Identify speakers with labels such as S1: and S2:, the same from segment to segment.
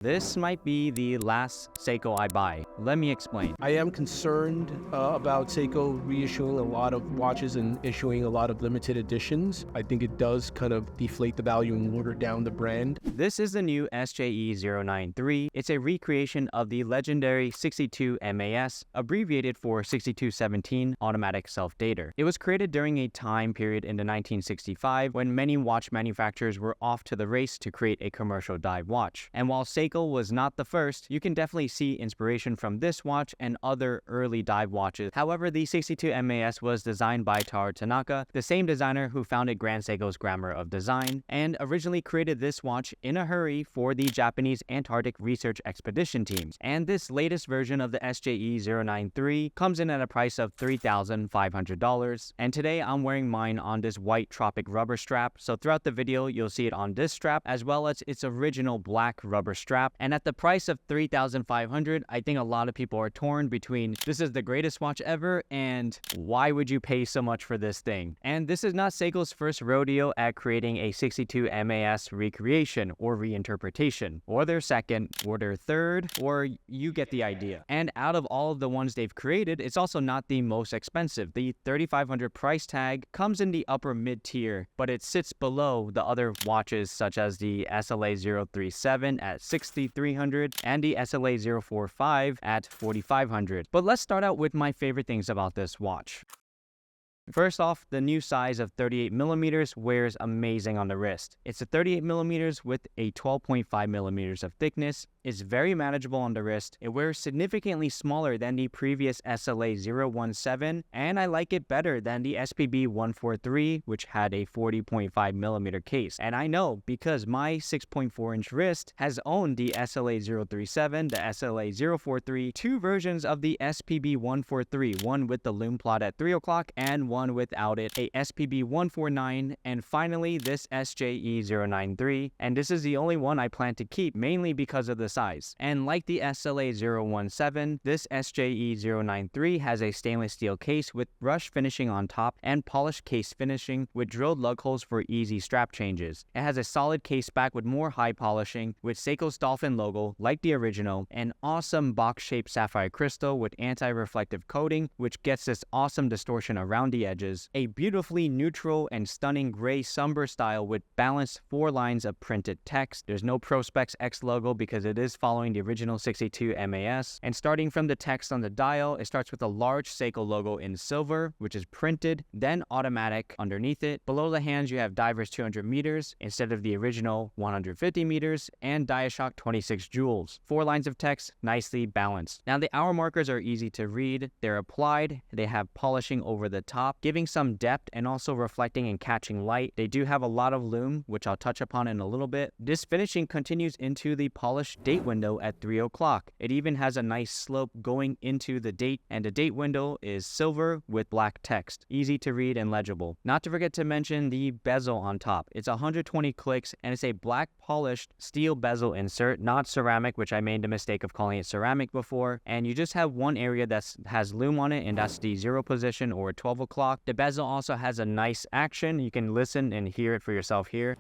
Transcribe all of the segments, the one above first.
S1: This might be the last Seiko I buy. Let me explain.
S2: I am concerned about Seiko reissuing a lot of watches and issuing a lot of limited editions. I think it does kind of deflate the value and water down the brand.
S1: This is the new SJE093. It's a recreation of the legendary 62 MAS, abbreviated for 6217 automatic self-dater. It was created during a time period in the 1965 when many watch manufacturers were off to the race to create a commercial dive watch. And while Seiko was not the first, you can definitely see inspiration from this watch and other early dive watches. However, the 62 MAS was designed by Taro Tanaka, the same designer who founded Grand Seiko's Grammar of Design, and originally created this watch in a hurry for the Japanese Antarctic Research Expedition teams. And this latest version of the SJE093 comes in at a price of $3,500. And today I'm wearing mine on this white tropic rubber strap, so throughout the video you'll see it on this strap as well as its original black rubber strap. And at the price of $3,500, I think a lot of people are torn between this is the greatest watch ever and why would you pay so much for this thing? And this is not Seiko's first rodeo at creating a 62 MAS recreation or reinterpretation, or their second, or their third, or you get the idea. And out of all of the ones they've created, it's also not the most expensive. The $3,500 price tag comes in the upper mid-tier, but it sits below the other watches such as the SLA037 at $6,300 and the SLA045 at $4,500. But let's start out with my favorite things about this watch. First off, the new size of 38mm wears amazing on the wrist. It's a 38mm with a 12.5mm of thickness. It's very manageable on the wrist. It wears significantly smaller than the previous SLA017, and I like it better than the SPB143, which had a 40.5mm case. And I know because my 6.4-inch wrist has owned the SLA037, the SLA043, two versions of the SPB143, one with the lume plot at 3 o'clock and one without it, a SPB149, and finally this SJE093, and this is the only one I plan to keep, mainly because of the size. And like the SLA017, this SJE093 has a stainless steel case with brush finishing on top and polished case finishing with drilled lug holes for easy strap changes. It has a solid case back with more high polishing with Seiko's dolphin logo like the original, an awesome box-shaped sapphire crystal with anti-reflective coating which gets this awesome distortion around the edges, a beautifully neutral and stunning gray somber style with balanced 4 lines of printed text. There's no Prospex X logo because it is following the original 62 MAS, and starting from the text on the dial, it starts with a large Seiko logo in silver, which is printed, then automatic underneath it. Below the hands you have divers 200 meters instead of the original 150 meters, and Diashock 26 joules. 4 lines of text, nicely balanced. Now the hour markers are easy to read, they're applied, they have polishing over the top, giving some depth and also reflecting and catching light. They do have a lot of lume, which I'll touch upon in a little bit. This finishing continues into the polished date window at 3 o'clock. It even has a nice slope going into the date, and the date window is silver with black text. Easy to read and legible. Not to forget to mention the bezel on top. It's 120 clicks and it's a black polished steel bezel insert, not ceramic, which I made the mistake of calling it ceramic before. And you just have one area that has lume on it, and that's the 0 position or 12 o'clock. The bezel also has a nice action. You can listen and hear it for yourself here.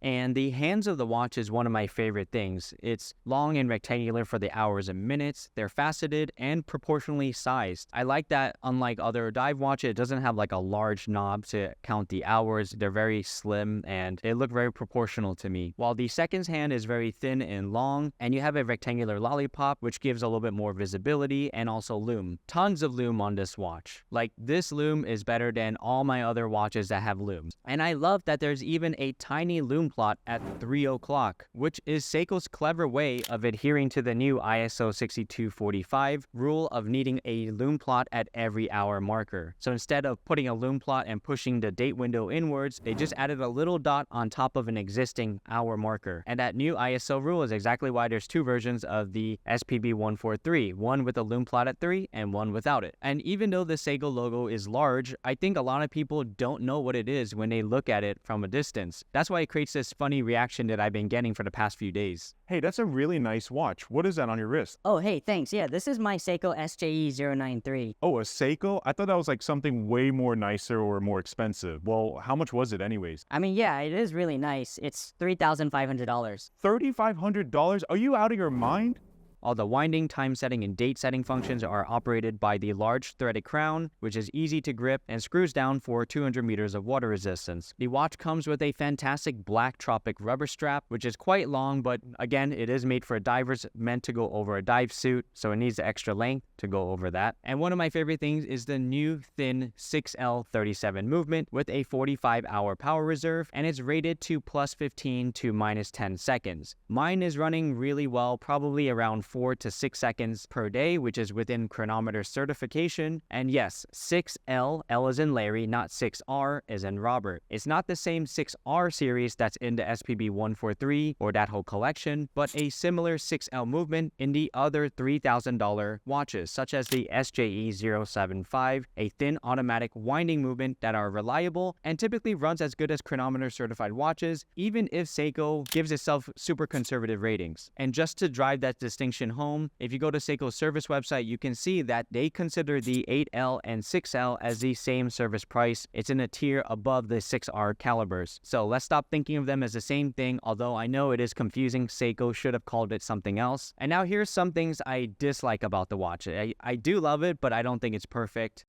S1: And the hands of the watch is one of my favorite things. It's long and rectangular for the hours and minutes. They're faceted and proportionally sized. I like that unlike other dive watches, it doesn't have like a large knob to count the hours. They're very slim and they look very proportional to me. While the seconds hand is very thin and long, and you have a rectangular lollipop, which gives a little bit more visibility and also lume. Tons of lume on this watch. Like, this lume is better than all my other watches that have lume. And I love that there's even a tiny lume plot at 3 o'clock, which is Seiko's clever way of adhering to the new ISO 6245 rule of needing a lume plot at every hour marker. So instead of putting a lume plot and pushing the date window inwards, they just added a little dot on top of an existing hour marker. And that new ISO rule is exactly why there's two versions of the SPB143, one with a lume plot at 3 and one without it. And even though the Seiko logo is large, I think a lot of people don't know what it is when they look at it from a distance. That's why it creates this this funny reaction that I've been getting for the past few days.
S3: Hey, that's a really nice watch. What is that on your wrist?
S4: Oh, hey, thanks. Yeah, this is my Seiko SJE093.
S3: Oh, a Seiko? I thought that was like something way more nicer or more expensive. Well, how much was it anyways?
S4: I mean, yeah, it is really nice. It's $3,500.
S3: $3,500? Are you out of your mind?
S1: All the winding, time setting, and date setting functions are operated by the large threaded crown, which is easy to grip and screws down for 200 meters of water resistance. The watch comes with a fantastic black tropic rubber strap, which is quite long, but again, it is made for divers, meant to go over a dive suit, so it needs the extra length to go over that. And one of my favorite things is the new thin 6L37 movement with a 45-hour power reserve, and it's rated to +15 to -10 seconds. Mine is running really well, probably around 4 to 6 seconds per day, which is within chronometer certification. And yes, 6L, L as in Larry, not 6R as in Robert. It's not the same 6R series that's in the SPB143 or that whole collection, but a similar 6L movement in the other $3,000 watches, such as the SJE075, a thin automatic winding movement that are reliable and typically runs as good as chronometer certified watches, even if Seiko gives itself super conservative ratings. And just to drive that distinction home, if you go to Seiko's service website, you can see that they consider the 8L and 6L as the same service price. It's in a tier above the 6R calibers. So let's stop thinking of them as the same thing, although I know it is confusing. Seiko should have called it something else. And now here's some things I dislike about the watch. I do love it, but I don't think it's perfect.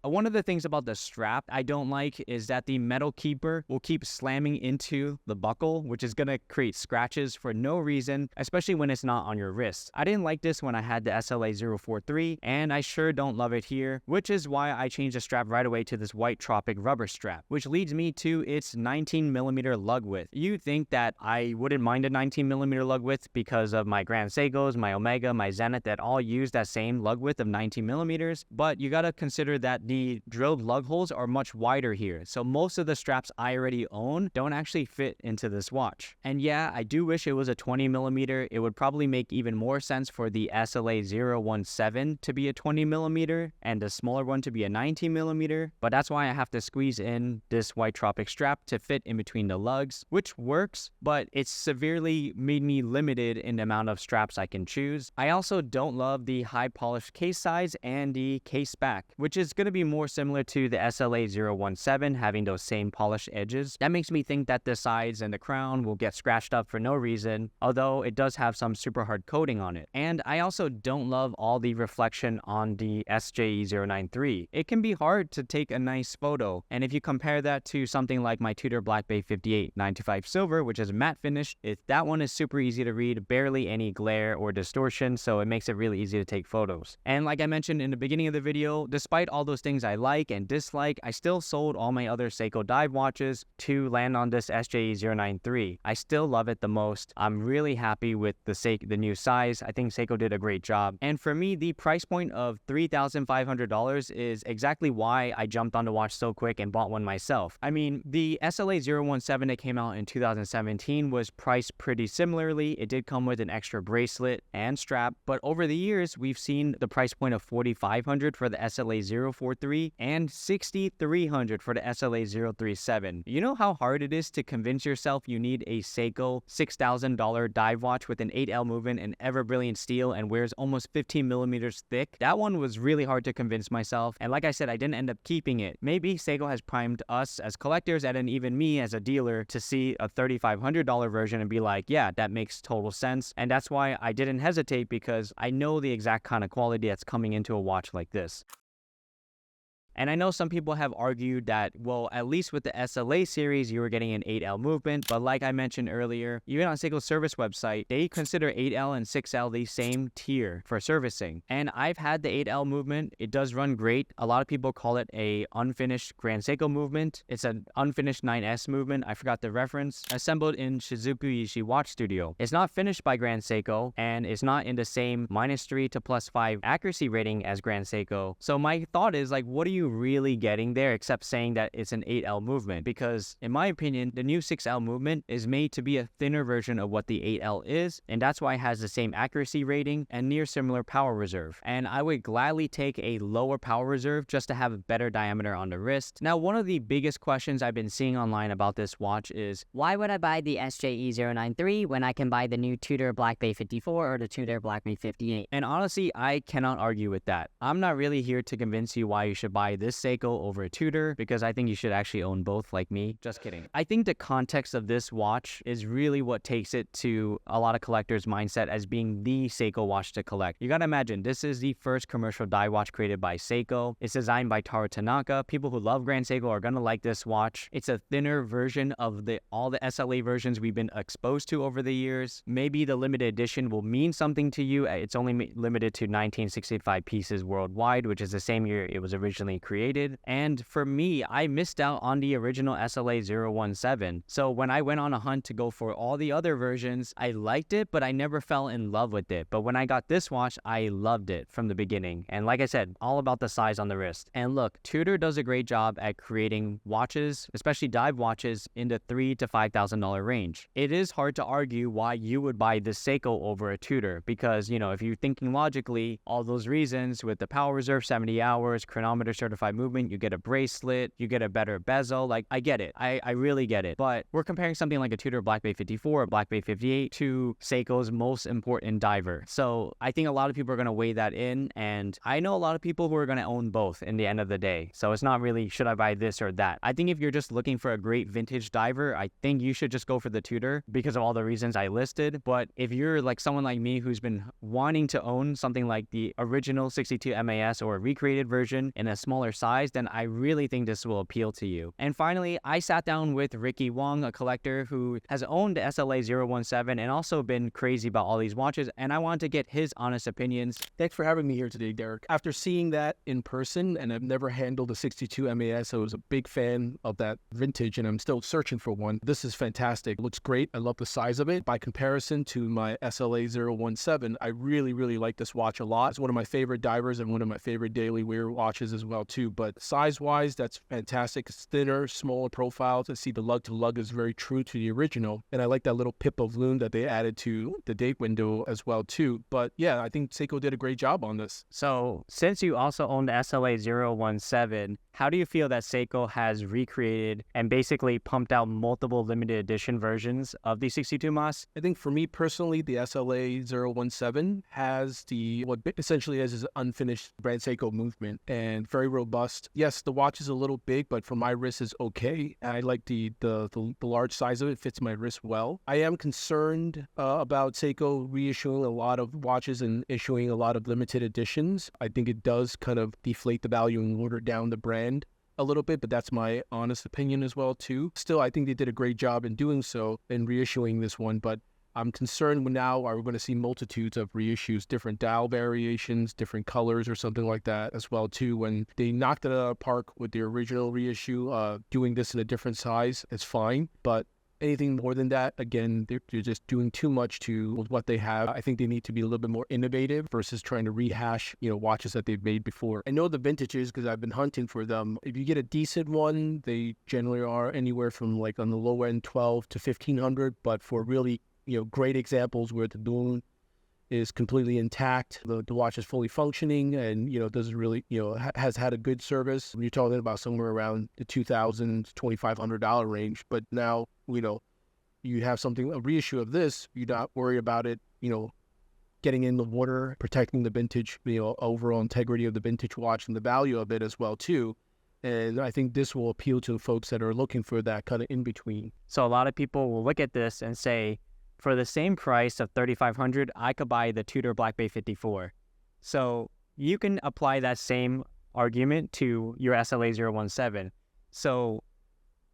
S1: One of the things about the strap I don't like is that the metal keeper will keep slamming into the buckle, which is going to create scratches for no reason, especially when it's not on your wrist. I didn't like this when I had the SLA043, and I sure don't love it here, which is why I changed the strap right away to this white tropic rubber strap, which leads me to its 19mm lug width. You'd think that I wouldn't mind a 19mm lug width because of my Grand Seikos, my Omega, my Zenith that all use that same lug width of 19mm, but you gotta consider that the drilled lug holes are much wider here, so most of the straps I already own don't actually fit into this watch. And yeah, I do wish it was a 20mm. It would probably make even more sense for the SLA017 to be a 20mm and the smaller one to be a 19mm, but that's why I have to squeeze in this white tropic strap to fit in between the lugs, which works, but it's severely made me limited in the amount of straps I can choose. I also don't love the high polished case size and the case back, which is going to be more similar to the SLA017, having those same polished edges. That makes me think that the sides and the crown will get scratched up for no reason, although it does have some super hard coating on it. And I also don't love all the reflection on the SJE093. It can be hard to take a nice photo, and if you compare that to something like my Tudor Black Bay 58 925 Silver, which is matte finish, that one is super easy to read, barely any glare or distortion, so it makes it really easy to take photos. And like I mentioned in the beginning of the video, despite all those things I like and dislike, I still sold all my other Seiko dive watches to land on this SJE093. I still love it the most. I'm really happy with the new size. I think Seiko did a great job. And for me, the price point of $3,500 is exactly why I jumped on the watch so quick and bought one myself. I mean, the SLA017 that came out in 2017 was priced pretty similarly. It did come with an extra bracelet and strap, but over the years, we've seen the price point of $4,500 for the SLA043 and $6,300 for the SLA037. You know how hard it is to convince yourself you need a Seiko $6,000 dive watch with an 8L movement and ever brilliant steel and wears almost 15mm thick? That one was really hard to convince myself, and like I said, I didn't end up keeping it. Maybe Seiko has primed us as collectors and then even me as a dealer to see a $3,500 version and be like, yeah, that makes total sense. And that's why I didn't hesitate, because I know the exact kind of quality that's coming into a watch like this. And I know some people have argued that, well, at least with the SLA series, you were getting an 8L movement. But like I mentioned earlier, even on Seiko's service website, they consider 8L and 6L the same tier for servicing. And I've had the 8L movement. It does run great. A lot of people call it a unfinished Grand Seiko movement. It's an unfinished 9S movement. I forgot the reference. Assembled in Shizuku Ishii Watch Studio. It's not finished by Grand Seiko, and it's not in the same -3 to +5 accuracy rating as Grand Seiko. So my thought is, like, what do you you really getting there except saying that it's an 8L movement? Because in my opinion, the new 6L movement is made to be a thinner version of what the 8L is, and that's why it has the same accuracy rating and near similar power reserve. And I would gladly take a lower power reserve just to have a better diameter on the wrist. Now, one of the biggest questions I've been seeing online about this watch is,
S4: why would I buy the SJE093 when I can buy the new Tudor Black Bay 54 or the Tudor Black Bay 58?
S1: and honestly, I cannot argue with that. I'm not really here to convince you why you should buy this Seiko over a Tudor, because I think you should actually own both like me. Just kidding. I think the context of this watch is really what takes it to a lot of collectors' mindset as being the Seiko watch to collect. You gotta imagine, this is the first commercial dive watch created by Seiko. It's designed by Taro Tanaka. People who love Grand Seiko are gonna like this watch. It's a thinner version of all the SLA versions we've been exposed to over the years. Maybe the limited edition will mean something to you. It's only limited to 1965 pieces worldwide, which is the same year it was originally created. And for me, I missed out on the original SLA017. So when I went on a hunt to go for all the other versions, I liked it, but I never fell in love with it. But when I got this watch, I loved it from the beginning. And like I said, all about the size on the wrist. And look, Tudor does a great job at creating watches, especially dive watches, in the $3,000 to $5,000 range. It is hard to argue why you would buy this Seiko over a Tudor because, if you're thinking logically, all those reasons with the power reserve, 70 hours, chronometer certified movement, you get a bracelet, you get a better bezel. Like, I get it. I really get it. But we're comparing something like a Tudor Black Bay 54 or Black Bay 58 to Seiko's most important diver. So I think a lot of people are going to weigh that in. And I know a lot of people who are going to own both in the end of the day. So it's not really, should I buy this or that? I think if you're just looking for a great vintage diver, I think you should just go for the Tudor because of all the reasons I listed. But if you're like someone like me who's been wanting to own something like the original 62 MAS or a recreated version in a smaller size, then I really think this will appeal to you. And finally, I sat down with Ricky Wong, a collector who has owned the SLA017 and also been crazy about all these watches, and I wanted to get his honest opinions.
S2: Thanks for having me here today, Derek. After seeing that in person, and I've never handled a 62 MAS, so I was a big fan of that vintage, and I'm still searching for one. This is fantastic. It looks great. I love the size of it. By comparison to my SLA017, I really, really like this watch a lot. It's one of my favorite divers and one of my favorite daily wear watches as well, too. But size-wise, that's fantastic. It's thinner, smaller profiles. I see the lug-to-lug is very true to the original, and I like that little pip of lume that they added to the date window as well, too. But yeah, I think Seiko did a great job on this.
S1: So since you also own the SLA017, how do you feel that Seiko has recreated and basically pumped out multiple limited edition versions of the 62 MAS?
S2: I think for me personally, the SLA017 has what essentially is an unfinished brand Seiko movement and very robust. Yes, the watch is a little big, but for my wrist is okay. I like the large size of it. It fits my wrist well. I am concerned about Seiko reissuing a lot of watches and issuing a lot of limited editions. I think it does kind of deflate the value and water down the brand a little bit, but that's my honest opinion as well too. Still, I think they did a great job in doing so in reissuing this one, but I'm concerned now are we going to see multitudes of reissues, different dial variations, different colors or something like that as well too. When they knocked it out of the park with the original reissue, doing this in a different size, it's fine, but anything more than that, again, they're just doing too much to what they have. I think they need to be a little bit more innovative versus trying to rehash, watches that they've made before. I know the vintages because I've been hunting for them. If you get a decent one, they generally are anywhere from like on the low end, 12 to 1500. But for really, great examples where the lume is completely intact, the watch is fully functioning, and doesn't really has had a good service. You're talking about somewhere around the $2,000 to $2,500 range. But now you have a reissue of this, you not worry about it getting in the water, protecting the vintage overall integrity of the vintage watch and the value of it as well too. And I think this will appeal to folks that are looking for that kind of in between.
S1: So a lot of people will look at this and say, for the same price of $3,500, I could buy the Tudor Black Bay 54. So you can apply that same argument to your SLA017. So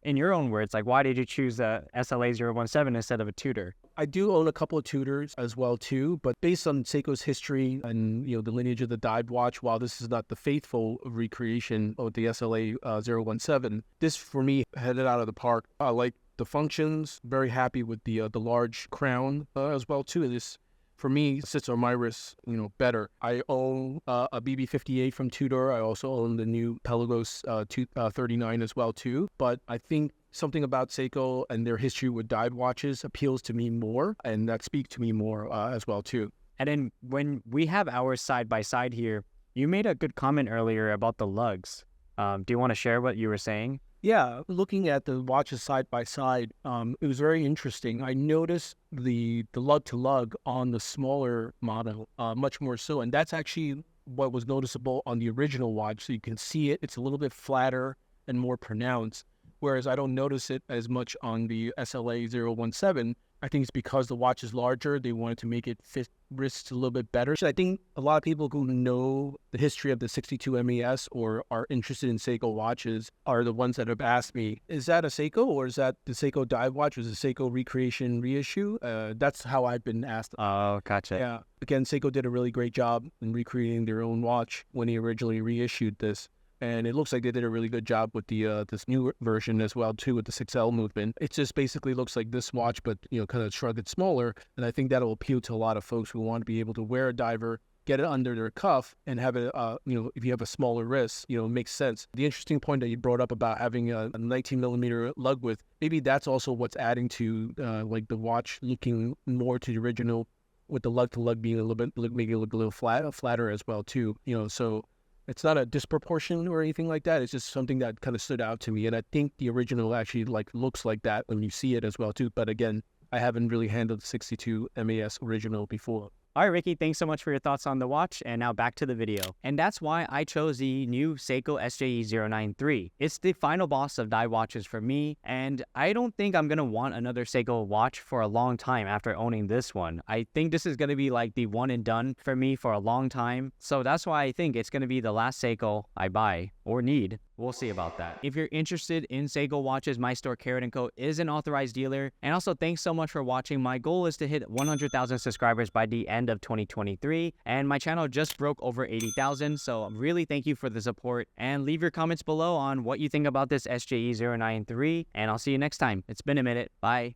S1: in your own words, like, why did you choose the SLA017 instead of a Tudor?
S2: I do own a couple of Tudors as well too, but based on Seiko's history and the lineage of the dive watch, while this is not the faithful recreation of the SLA017, this for me headed out of the park. I like the functions, very happy with the large crown as well too. This for me, sits on my wrist, better. I own a BB58 from Tudor. I also own the new Pelagos 39 as well too. But I think something about Seiko and their history with dive watches appeals to me more, and that speaks to me more as well too.
S1: And then when we have ours side by side here, you made a good comment earlier about the lugs. Do you want to share what you were saying?
S2: Yeah, looking at the watches side by side, it was very interesting. I noticed the lug to lug on the smaller model much more so, and that's actually what was noticeable on the original watch. So you can see it; it's a little bit flatter and more pronounced. Whereas I don't notice it as much on the SLA017. I think it's because the watch is larger. They wanted to make it fit wrists a little bit better. So I think a lot of people who know the history of the 62 MES or are interested in Seiko watches are the ones that have asked me, is that a Seiko or is that the Seiko dive watch? Or is it Seiko recreation reissue? That's how I've been asked.
S1: Oh, gotcha.
S2: Yeah. Again, Seiko did a really great job in recreating their own watch when they originally reissued this. And it looks like they did a really good job with the this new version as well too, with the 6L movement. It just basically looks like this watch, but kind of shrug it smaller. And I think that'll appeal to a lot of folks who want to be able to wear a diver, get it under their cuff, and have it. If you have a smaller wrist, it makes sense. The interesting point that you brought up about having a 19 millimeter lug width, maybe that's also what's adding to like the watch looking more to the original, with the lug to lug being a little bit, making it look a little flatter as well too. So. It's not a disproportion or anything like that. It's just something that kind of stood out to me. And I think the original actually looks like that when you see it as well too. But again, I haven't really handled the 62 MAS original before.
S1: All right, Ricky, thanks so much for your thoughts on the watch, and now back to the video. And that's why I chose the new Seiko SJE093. It's the final boss of dive watches for me, and I don't think I'm going to want another Seiko watch for a long time after owning this one. I think this is going to be like the one and done for me for a long time, so that's why I think it's going to be the last Seiko I buy or need. We'll see about that. If you're interested in Seiko watches, my store Carrot & Co is an authorized dealer. And also, thanks so much for watching. My goal is to hit 100,000 subscribers by the end of 2023. And my channel just broke over 80,000. So really thank you for the support. And leave your comments below on what you think about this SJE093. And I'll see you next time. It's been a minute. Bye.